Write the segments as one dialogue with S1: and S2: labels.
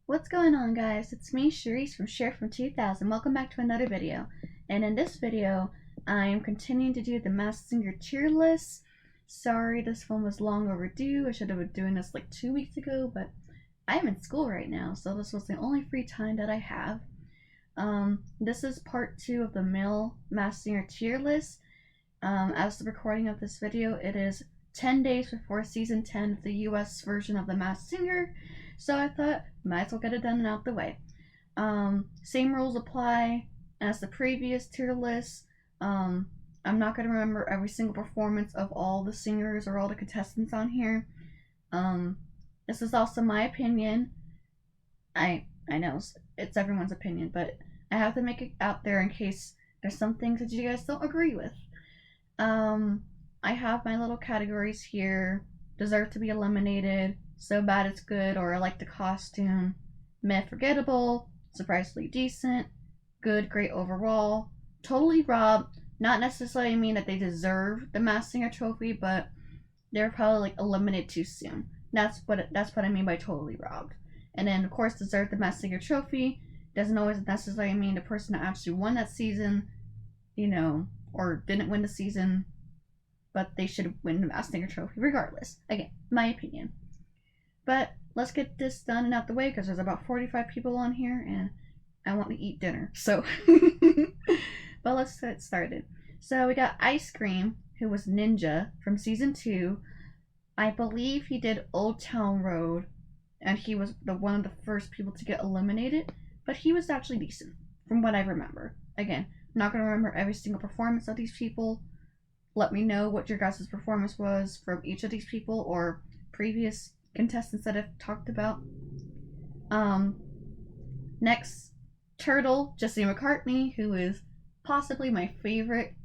S1: What's going on, guys? It's me, Charisse from Share from 2000. Welcome back to another video. And in this video, I am continuing to do the Masked Singer tier list. Sorry, this one was long overdue. I should have been doing this like 2 weeks ago, but I am in school right now, so this was the only free time that I have. This is part 2 of the male Masked Singer tier list. As the recording of this video, it is 10 days before season 10 of the US version of the Masked Singer. So I thought, might as well get it done and out the way. Same rules apply as the previous tier list. I'm not going to remember every single performance of all the singers or all the contestants on here. This is also my opinion. I know it's everyone's opinion, but I have to make it out there in case there's some things that you guys don't agree with. I have my little categories here. Deserve to be eliminated, so bad it's good, or I like the costume, meh, forgettable, surprisingly decent, good, great overall, totally robbed. Not necessarily mean that they deserve the Masked Singer trophy, but they're probably like eliminated too soon. That's what I mean by totally robbed. And then of course deserve the Masked Singer trophy doesn't always necessarily mean the person that actually won that season, or didn't win the season, but they should win the Masked Singer trophy regardless. Again, my opinion. But let's get this done and out the way because there's about 45 people on here and I want to eat dinner. So, but let's get started. So we got Ice Cream, who was Ninja from season 2. I believe he did Old Town Road, and he was one of the first people to get eliminated. But he was actually decent, from what I remember. Again, I'm not going to remember every single performance of these people. Let me know what your guys' performance was from each of these people or previous contestants that I've talked about. Next, Turtle, Jesse McCartney, who is possibly my favorite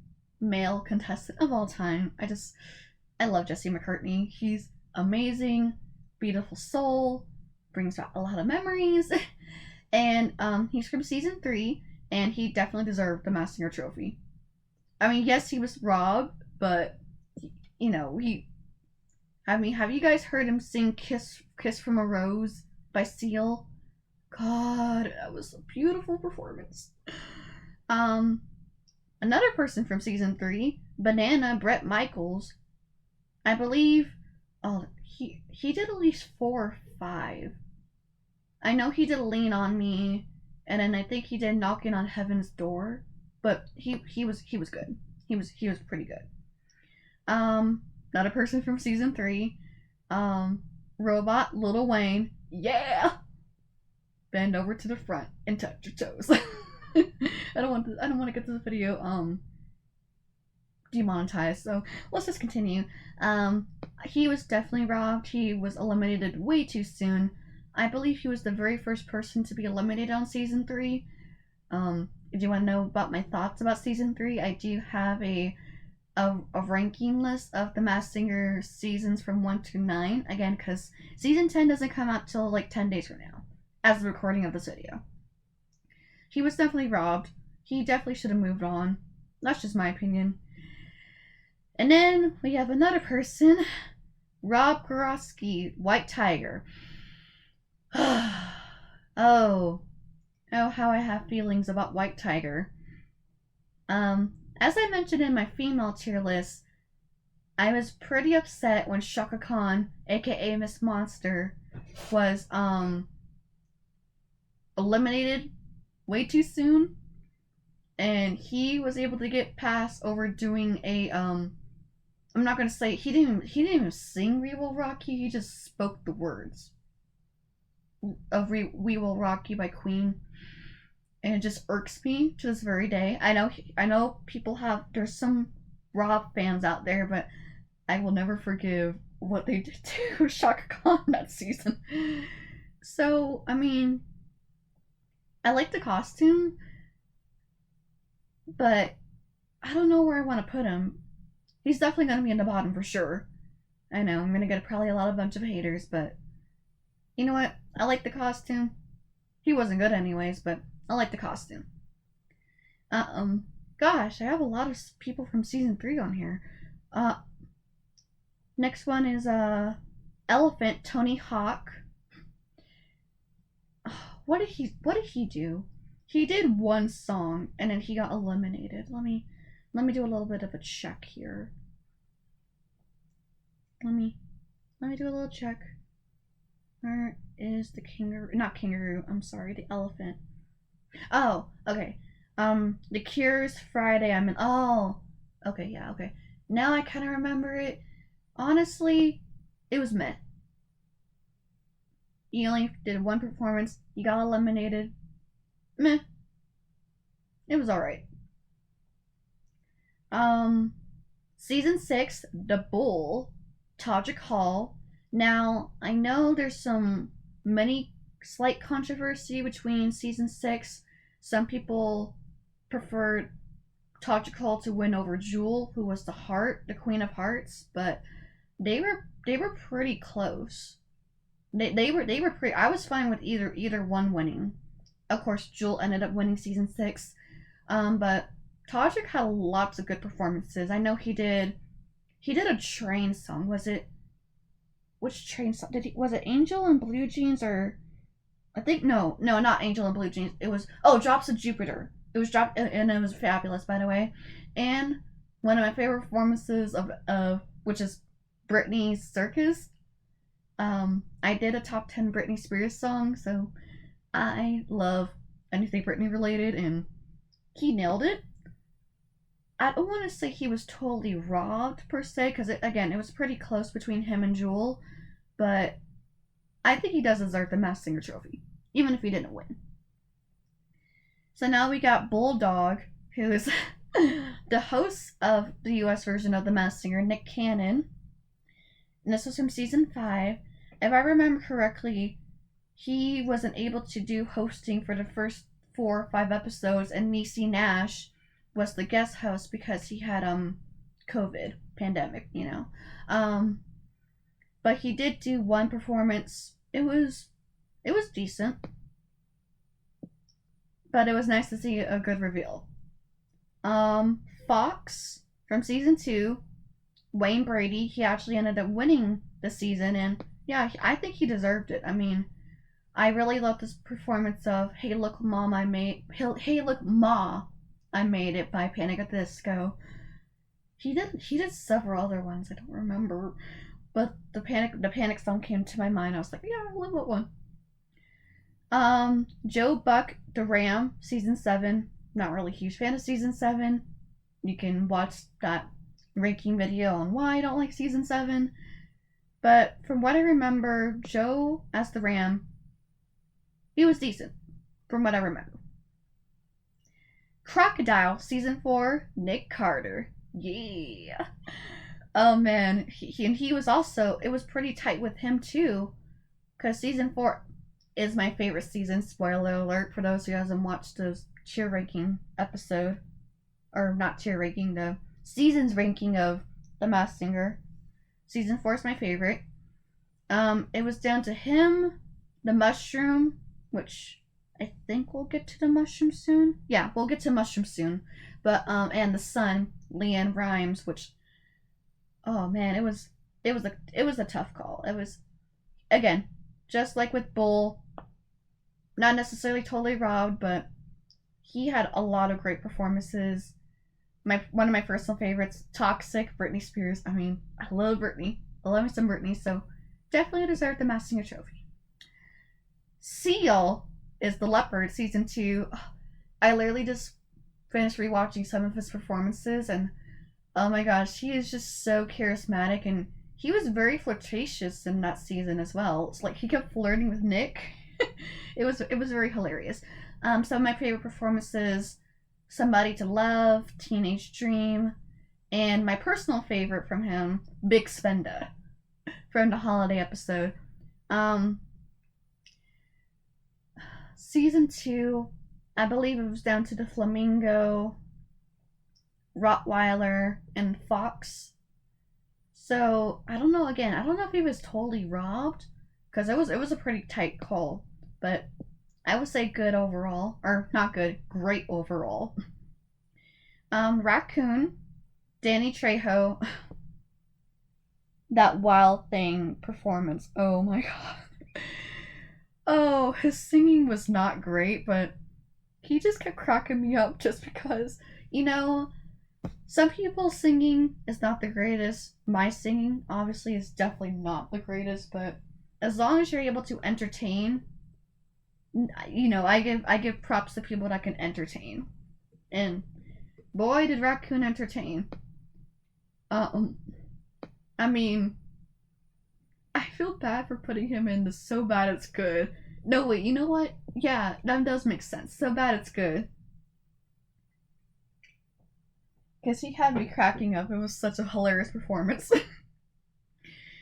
S1: male contestant of all time. I love Jesse McCartney. He's amazing, beautiful soul, brings back a lot of memories. And he's from season 3, and he definitely deserved the Masked Singer trophy. I mean, yes, he was robbed, but have you guys heard him sing Kiss from a Rose by Seal? God, that was a beautiful performance. Another person from season 3, Banana, Bret Michaels. I believe he did at least 4 or 5. I know he did Lean on Me, and then I think he did Knocking on Heaven's Door, but he was good. He was pretty good. Not a person from season 3. Robot, Lil Wayne, yeah. Bend over to the front and touch your toes. I don't want to get this video demonetized, so let's just continue. He was definitely robbed. He was eliminated way too soon. I believe he was the very first person to be eliminated on season 3. If you want to know about my thoughts about season 3, I do have a ranking list of the Masked Singer seasons from 1 to 9. Again, because season 10 doesn't come out till like 10 days from now, as the recording of this video. He was definitely robbed. He definitely should have moved on. That's just my opinion. And then we have another person, Rob Gorosky, White Tiger. Oh, how I have feelings about White Tiger. As I mentioned in my female tier list, I was pretty upset when Shaka Khan, aka Miss Monster, was eliminated way too soon, and he was able to get past over doing a I'm not gonna say he didn't even sing "We Will Rock You." He just spoke the words of "We Will Rock You" by Queen, and it just irks me to this very day. I know there's some Rob fans out there, but I will never forgive what they did to Shaka Khan that season. So, I mean, I like the costume, but I don't know where I want to put him. He's definitely going to be in the bottom for sure. I know, I'm going to get probably a bunch of haters, but you know what? I like the costume. He wasn't good anyways, but I like the costume. Gosh, I have a lot of people from season 3 on here. Next one is Elephant, Tony Hawk. what did he do? He did one song and then he got eliminated. Let me do a little bit of a check here. Let me do a little check. Where is the kangaroo? Not kangaroo. I'm sorry, the elephant. Oh, okay. The Cure's Friday. I'm in. Oh, okay, yeah, okay. Now I kind of remember it. Honestly, it was meh. You only did one performance. You got eliminated. Meh. It was alright. Season 6, The Bull, Tajik Hall. Now, I know there's many slight controversy between season 6. Some people preferred Tajik Hall to win over Jewel, who was the Queen of Hearts, but they were pretty close. They were pretty. I was fine with either one winning. Of course, Jewel ended up winning season 6, but Tajik had lots of good performances. I know he did a train song. Was it which train song was it? Angel and Blue Jeans, or I think no, not Angel and Blue Jeans. It was Drops of Jupiter. It was Drop, and it was fabulous, by the way. And one of my favorite performances of which is Britney's Circus. I did a top 10 Britney Spears song, so I love anything Britney related, and he nailed it. I don't want to say he was totally robbed per se, because it was pretty close between him and Jewel, but I think he does deserve the Masked Singer trophy, even if he didn't win. So now we got Bulldog, who is the host of the US version of the Masked Singer, Nick Cannon. And this was from season 5. If I remember correctly, he wasn't able to do hosting for the first 4 or 5 episodes, and Niecy Nash was the guest host because he had COVID pandemic, but he did do one performance. It was decent, but it was nice to see a good reveal. Fox from season 2, Wayne Brady, he actually ended up winning the season, and yeah, I think he deserved it. I mean, I really love this performance of Hey Look Mom, I Made It by Panic at the Disco. He did several other ones, I don't remember, but the Panic song came to my mind. I was like, yeah, I love that one. Joe Buck the Ram, season 7. Not really a huge fan of season 7. You can watch that ranking video on why I don't like season 7. But from what I remember, Joe as the Ram, he was decent, from what I remember. Crocodile, season 4, Nick Carter. Yeah. Oh man, he was also, it was pretty tight with him too, because season 4 is my favorite season. Spoiler alert for those who hasn't watched the cheer ranking episode, or not cheer ranking, the season's ranking of The Masked Singer. Season 4 is my favorite. It was down to him, the Mushroom, which I think we'll get to the Mushroom soon. Yeah, we'll get to Mushroom soon. But and the Sun, Leanne Rimes, which, oh man, it was a tough call. It was, again, just like with Bull, not necessarily totally robbed, but he had a lot of great performances. One of my personal favorites, Toxic, Britney Spears. I mean, I love Britney. I love me some Britney, so definitely deserved the Masked Singer trophy. Seal is the Leopard, season 2. I literally just finished rewatching some of his performances, and oh my gosh, he is just so charismatic, and he was very flirtatious in that season as well. It's like he kept flirting with Nick. It was very hilarious. Some of my favorite performances: Somebody to Love, Teenage Dream, and my personal favorite from him, Big Spenda, from the holiday episode. Season 2, I believe it was down to the Flamingo, Rottweiler, and Fox. So I don't know. Again, I don't know if he was totally robbed, because it was a pretty tight call. But I would say good overall, or not good, great overall. Raccoon, Danny Trejo, that Wild Thing performance. Oh my god. Oh, his singing was not great, but he just kept cracking me up just because, you know, some people's singing is not the greatest. My singing, obviously, is definitely not the greatest, but as long as you're able to entertain, I give props to people that can entertain. And boy, did Raccoon entertain. Um, I mean, I feel bad for putting him in the so bad it's good. No, wait, you know what? Yeah, that does make sense. So bad it's good. Because he had me cracking up. It was such a hilarious performance.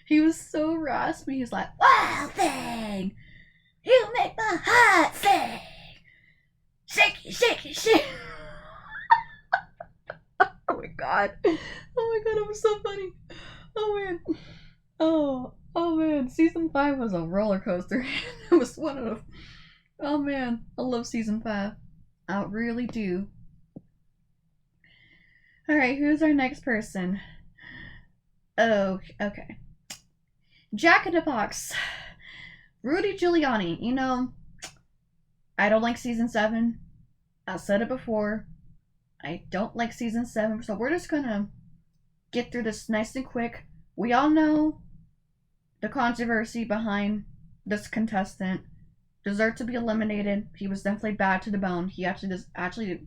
S1: He was so raspy. He's like, "Wild thing! You make my heart sing! Shake it, shake it, shake it!" Oh my god. Oh my god, it was so funny. Oh man. Oh man. Season 5 was a roller coaster. It was one of the. Oh man. I love season 5. I really do. Alright, who's our next person? Oh, okay. Jack in the Box. Rudy Giuliani. You know, I don't like season 7. I said it before. I don't like season 7, so we're just gonna get through this nice and quick. We all know the controversy behind this contestant. Deserved to be eliminated. He was definitely bad to the bone. He actually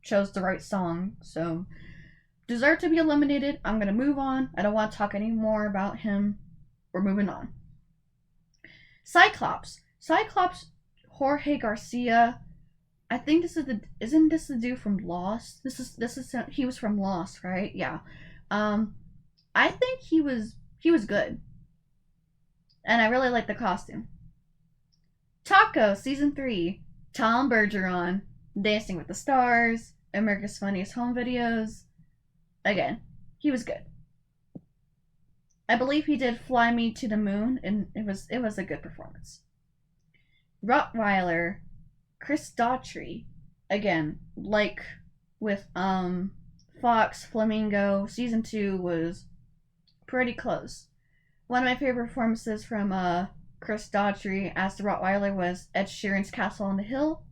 S1: chose the right song, so deserved to be eliminated. I'm gonna move on. I don't want to talk any more about him. We're moving on. Cyclops. Jorge Garcia. I think isn't this the dude from Lost? This is he was from Lost, right? Yeah. I think he was good. And I really like the costume. Taco season 3. Tom Bergeron, Dancing with the Stars, America's Funniest Home Videos. Again, he was good. I believe he did Fly Me to the Moon, and it was a good performance. Rottweiler, Chris Daughtry, again, like with Fox Flamingo, season 2 was pretty close. One of my favorite performances from Chris Daughtry as the Rottweiler was Ed Sheeran's Castle on the Hill.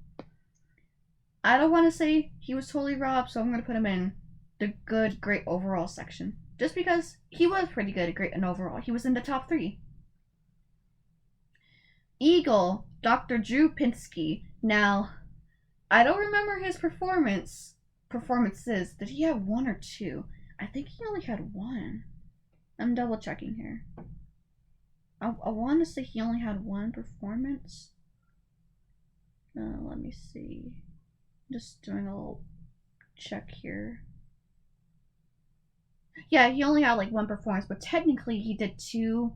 S1: I don't want to say he was totally robbed, so I'm going to put him in the good, great overall section. Just because he was pretty good, great, and overall. He was in the top 3. Eagle, Dr. Drew Pinsky. Now, I don't remember his performances. Did he have 1 or 2? I think he only had 1. I'm double checking here. I want to say he only had 1 performance. Let me see. Just doing a little check here. Yeah, he only had like 1 performance, but technically he did 2.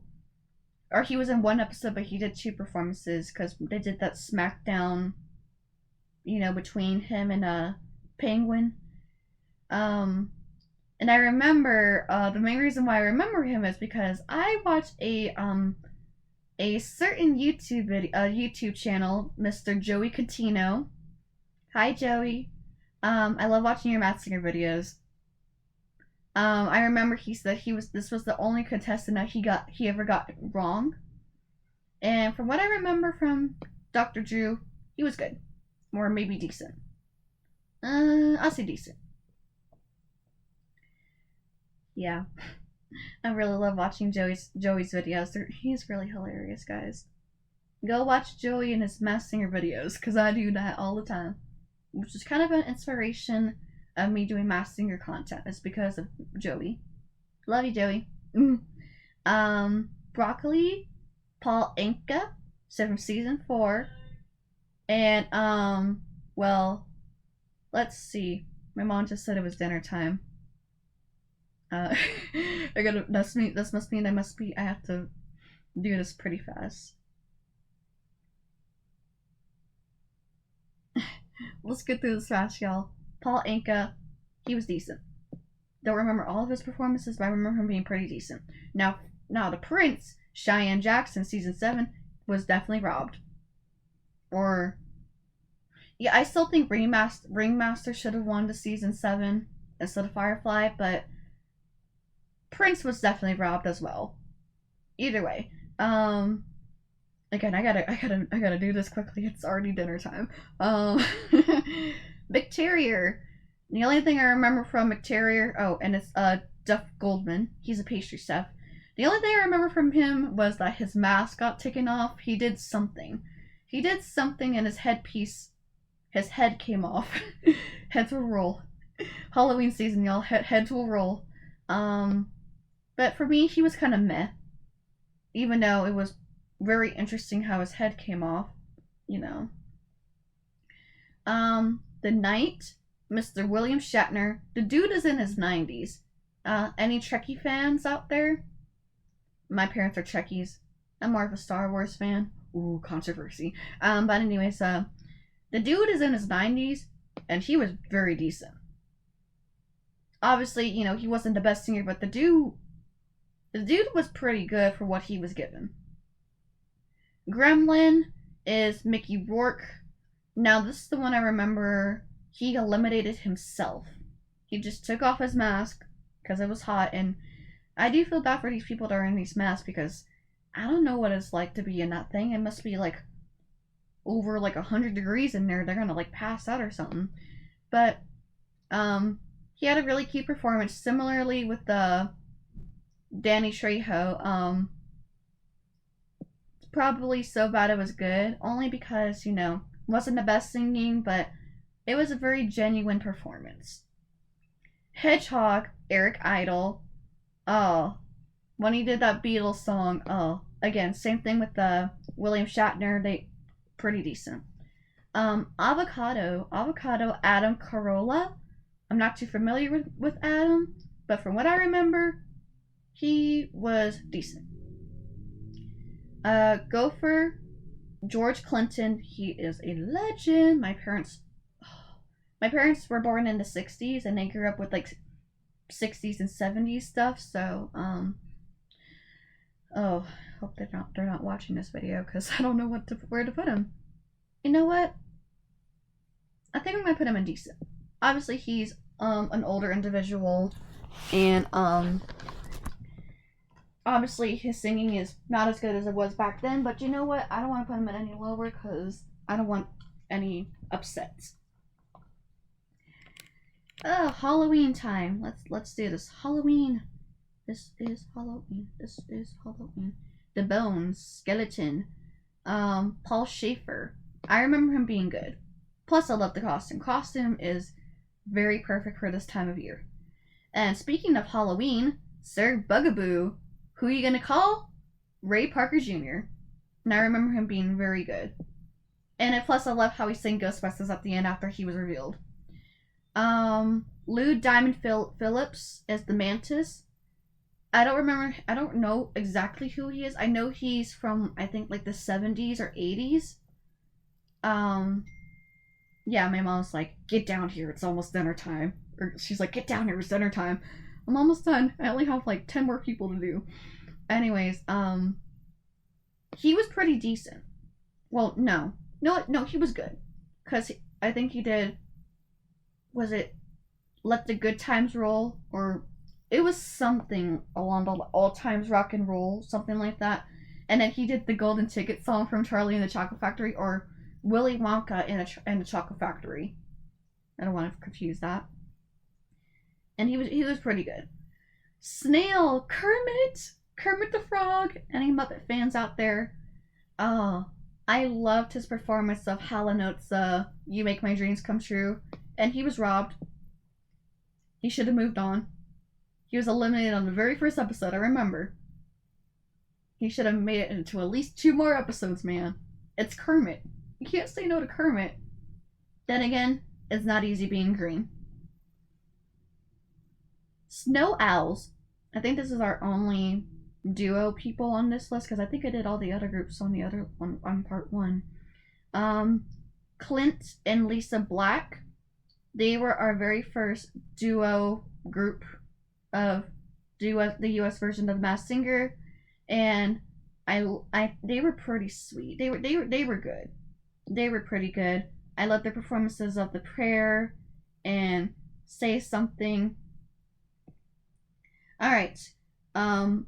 S1: Or he was in 1 episode, but he did 2 performances because they did that SmackDown, between him and Penguin. And I remember the main reason why I remember him is because I watched a certain YouTube channel, Mr. Joey Catino. Hi, Joey. I love watching your Masked Singer videos. I remember he said this was the only contestant that he ever got wrong. And from what I remember from Dr. Drew, he was good. Or maybe decent. I'll say decent. Yeah. I really love watching Joey's videos. He's really hilarious, guys. Go watch Joey and his Masked Singer videos, because I do that all the time. Which is kind of an inspiration of me doing Masked Singer content. It's because of Joey. Love you, Joey. Broccoli, Paul Anka, so from season 4. And, well, let's see. My mom just said it was dinner time. This must mean I have to do this pretty fast. Let's get through this fast, y'all. Paul Anka, he was decent. Don't remember all of his performances, but I remember him being pretty decent. Now the Prince, Cheyenne Jackson, season 7, was definitely robbed. Or, yeah, I still think Ringmaster should have won the season 7 instead of Firefly, but Prince was definitely robbed as well. Either way. And Again, I gotta do this quickly. It's already dinner time. McTerrier. The only thing I remember from McTerrier, oh, and it's Duff Goldman. He's a pastry chef. The only thing I remember from him was that his mask got taken off. He did something. He did something, and his head came off. Heads will roll. Halloween season, y'all. Heads will roll. But for me, he was kind of meh. Even though it was very interesting how his head came off, you know. The Knight, Mr. William Shatner. The dude is in his 90s. Any Trekkie fans out there? My parents are Trekkies. I'm more of a Star Wars fan. Ooh, controversy. But anyways, the dude is in his 90s, and he was very decent. Obviously, you know, he wasn't the best singer, but the dude was pretty good for what he was given. Gremlin is Mickey Rourke. Now, this is the one I remember. He eliminated himself. He just took off his mask because it was hot, and I do feel bad for these people that are in these masks because I don't know what it's like to be in that thing. It must be like over like 100 degrees in there. They're gonna like pass out or something. But he had a really cute performance. Similarly with the Danny Trejo, probably So Bad It Was Good, only because, you know, wasn't the best singing, but it was a very genuine performance. Hedgehog, Eric Idle. Oh, when he did that Beatles song, oh, again, same thing with the William Shatner, they pretty decent. Avocado, Adam Carolla. I'm not too familiar with Adam, but from what I remember, he was decent. Gopher, George Clinton. He is a legend. My parents were born in the 60s, and they grew up with like 60s and 70s stuff. So, oh, hope they're not watching this video because I don't know where to put him. You know what? I think I'm gonna put him in decent. Obviously, he's an older individual, and obviously his singing is not as good as it was back then. But you know what? I don't want to put him in any lower because I don't want any upsets. Oh, Halloween time. Let's do this. Halloween. This is Halloween. This is Halloween. The Bones, Skeleton. Paul Schaefer. I remember him being good. Plus, I love the costume. Costume is very perfect for this time of year. And speaking of Halloween, Sir Bugaboo. Who are you gonna call? Ray Parker Jr. And I remember him being very good. And plus, I love how he sang Ghostbusters at the end after he was revealed. Lou Diamond Phillips as the Mantis. I don't know exactly who he is. I know he's from, I think, like the 70s or 80s. Yeah, my mom's like, get down here, it's almost dinner time. Or she's like, get down here, it's dinner time. I'm almost done. I only have like 10 more people to do. Anyways, he was pretty decent. Well, no, he was good. Because I think he did, was it Let the Good Times Roll? Or it was something along the All Times Rock and Roll, something like that. And then he did the Golden Ticket song from Charlie and the Chocolate Factory, or Willy Wonka and the Chocolate Factory. I don't want to confuse that. And he was pretty good. Snail, Kermit the Frog. Any Muppet fans out there? Oh, I loved his performance of Hall & Oates' You Make My Dreams Come True. And he was robbed. He should have moved on. He was eliminated on the very first episode, I remember. He should have made it into at least 2 more episodes, man. It's Kermit. You can't say no to Kermit. Then again, it's not easy being green. Snow Owls. I think this is our only duo people on this list because I think I did all the other groups on the other on part 1. Clint and Lisa Black. They were our very first duo group of the US version of The Masked Singer, and they were pretty sweet. They were good. They were pretty good. I loved their performances of The Prayer and Say Something. Alright.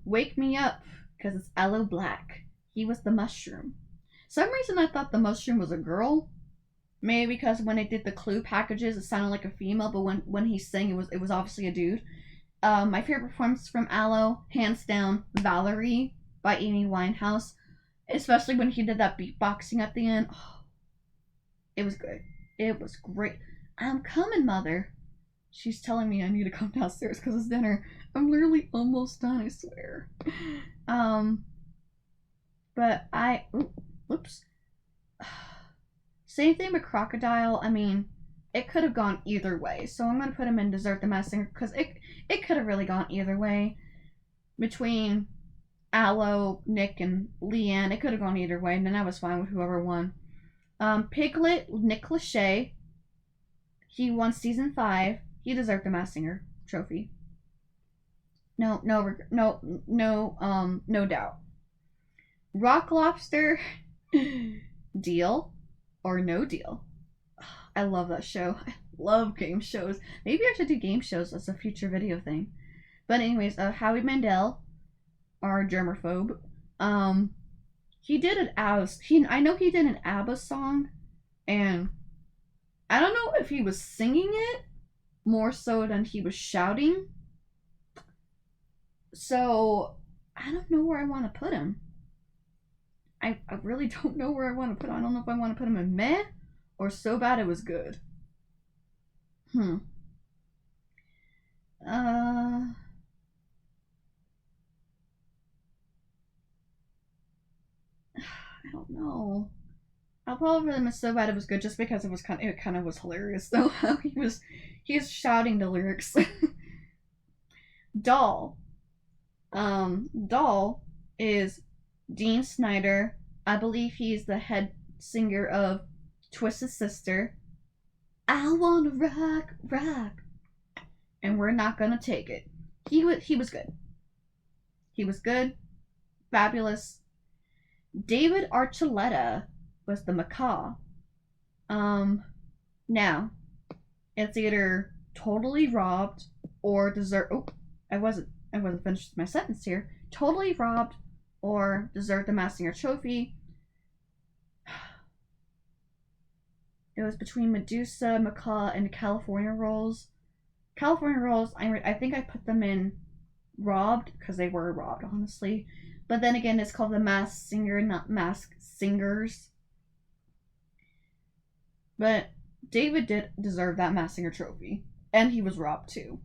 S1: Wake Me Up, because it's Aloe Black. He was the mushroom. some reason I thought the mushroom was a girl. Maybe because when they did the clue packages, it sounded like a female, but when he sang, it was obviously a dude. My favorite performance from Aloe, hands down, Valerie by Amy Winehouse. Especially when he did that beatboxing at the end. Oh, it was good. It was great. I'm coming, Mother. She's telling me I need to come downstairs because it's dinner. I'm literally almost done, I swear. But whoops. Same thing with Crocodile. I mean, it could have gone either way. So I'm going to put him in Desert the Masked Singer because it could have really gone either way. Between Aloe, Nick, and Leanne, it could have gone either way, and then I was fine with whoever won. Piglet, Nick Lachey. He won season 5. He deserved the Masked Singer trophy. No doubt. Rock Lobster, Deal or No Deal. I love that show. I love game shows. Maybe I should do game shows as a future video thing. But anyways, Howie Mandel, our germaphobe. He did an I know he did an ABBA song, and I don't know if he was singing it more so than he was shouting. So I don't know where I want to put him. I really don't know where I want to put him. I don't know if I want to put him in meh or so bad it was good. I don't know. I'll probably put him as so bad it was good just because it kind of was hilarious though how he was shouting the lyrics. Doll. Doll is Dean Snyder. I believe he's the head singer of Twisted Sister. I wanna rock, rock. And we're not gonna take it. He was good. He was good. Fabulous. David Archuleta was the macaw. Now, it's either totally robbed or deserve. Oh, I wasn't finished with my sentence here. Totally robbed or deserve the Masked Singer trophy. It was between Medusa, Macaw, and California Rolls. California Rolls, I think I put them in robbed because they were robbed, honestly. But then again, it's called the Masked Singer, not Masked Singers. But David did deserve that Masked Singer trophy, and he was robbed too.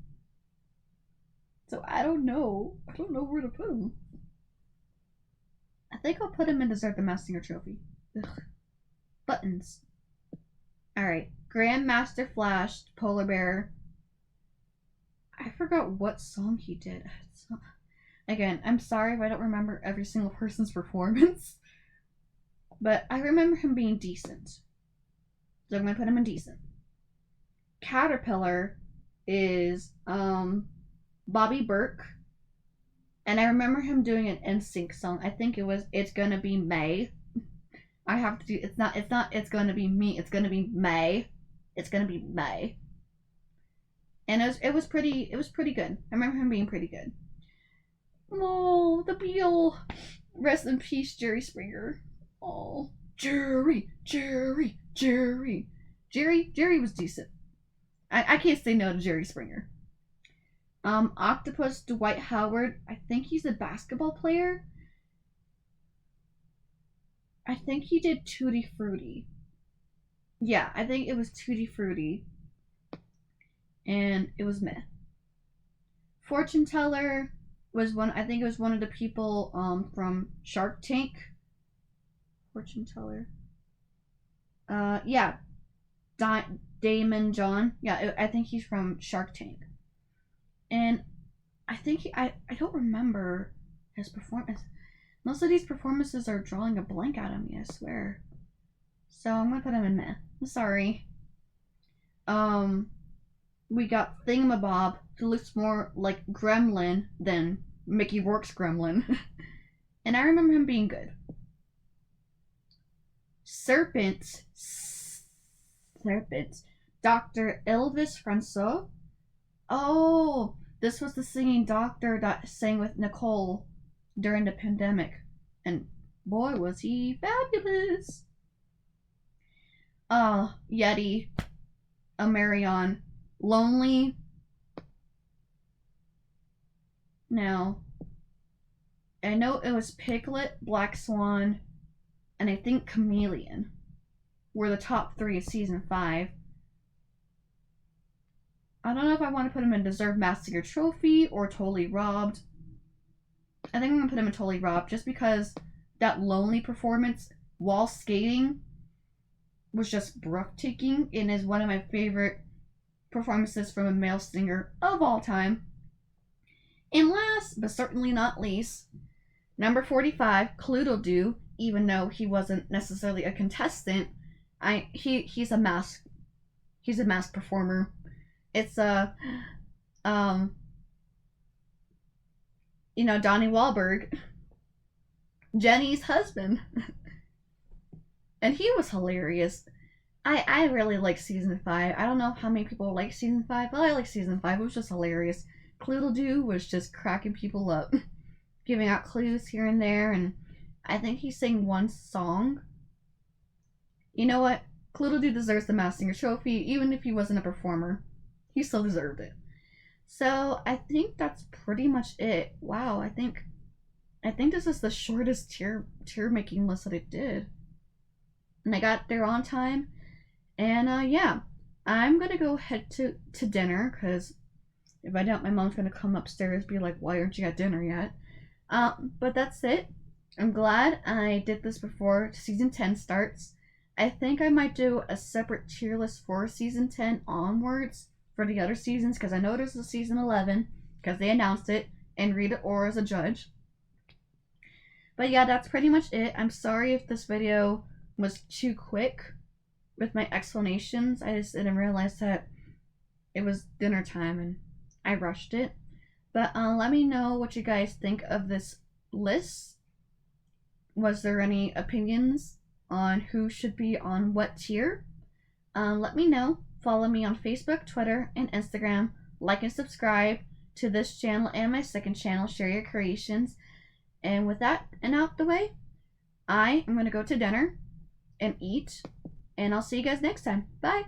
S1: So I don't know. I don't know where to put him. I think I'll put him in Deserve the Masked Singer trophy. Ugh. Buttons. Alright. Grandmaster Flash, Polar Bear. I forgot what song he did. Again, I'm sorry if I don't remember every single person's performance. But I remember him being decent. So I'm going to put him in decent. Caterpillar is Bobby Burke. And I remember him doing an NSYNC song. I think it was It's Gonna Be May. I have to do it's not It's Gonna Be Me, it's gonna be May. It's gonna be May. And it was pretty good. I remember him being pretty good. Oh, the Beal. Rest in peace, Jerry Springer. Oh, Jerry was decent. I can't say no to Jerry Springer. Octopus Dwight Howard. I think he's a basketball player. I think he did Tutti Frutti. Yeah, I think it was Tutti Frutti. And it was meh. Fortune Teller was I think it was one of the people from Shark Tank. Fortune Teller. Yeah. Damon John. Yeah, I think he's from Shark Tank. And I think I don't remember his performance. Most of these performances are drawing a blank out of me, I swear. So I'm gonna put him in meh. I'm sorry. We got Thingamabob, who looks more like Gremlin than Mickey Rourke's Gremlin. And I remember him being good. Serpent. Dr. Elvis Francois. Oh, this was the singing doctor that sang with Nicole during the pandemic. And Boy, was he fabulous. Yeti, Marion, Lonely. Now, I know it was Piglet, Black Swan, and I think Chameleon were the top 3 of season 5. I don't know if I want to put him in Deserved Masked Singer Trophy or Totally Robbed. I think I'm going to put him in Totally Robbed just because that Lonely performance while skating was just breathtaking and is one of my favorite performances from a male singer of all time. And last, but certainly not least, number 45, Cluedo, even though he wasn't necessarily a contestant, he's a mask performer. It's Donnie Wahlberg, Jenny's husband. And he was hilarious. I really like season 5. I don't know how many people like season 5, but I like season 5. It was just hilarious. Cluedo was just cracking people up, giving out clues here and there, and I think he sang one song. You know what? Cluedo deserves the Masked Singer Trophy, even if he wasn't a performer. He still deserved it. So I think that's pretty much it. Wow, I think this is the shortest tier making list that I did. And I got there on time. And yeah, I'm gonna go head to dinner, because if I don't, my mom's gonna come upstairs and be like, why aren't you at dinner yet? But that's it. I'm glad I did this before season 10 starts. I think I might do a separate tier list for season 10 onwards for the other seasons, because I know there's a season 11 because they announced it and Rita Ora as a judge. But yeah, that's pretty much it. I'm sorry if this video was too quick with my explanations. I just didn't realize that it was dinner time and I rushed it. But let me know what you guys think of this list. Was there any opinions on who should be on what tier? Let me know. Follow me on Facebook, Twitter, and Instagram. Like and subscribe to this channel and my second channel, Share Your Creations. And with that and out the way, I am going to go to dinner and eat. And I'll see you guys next time. Bye!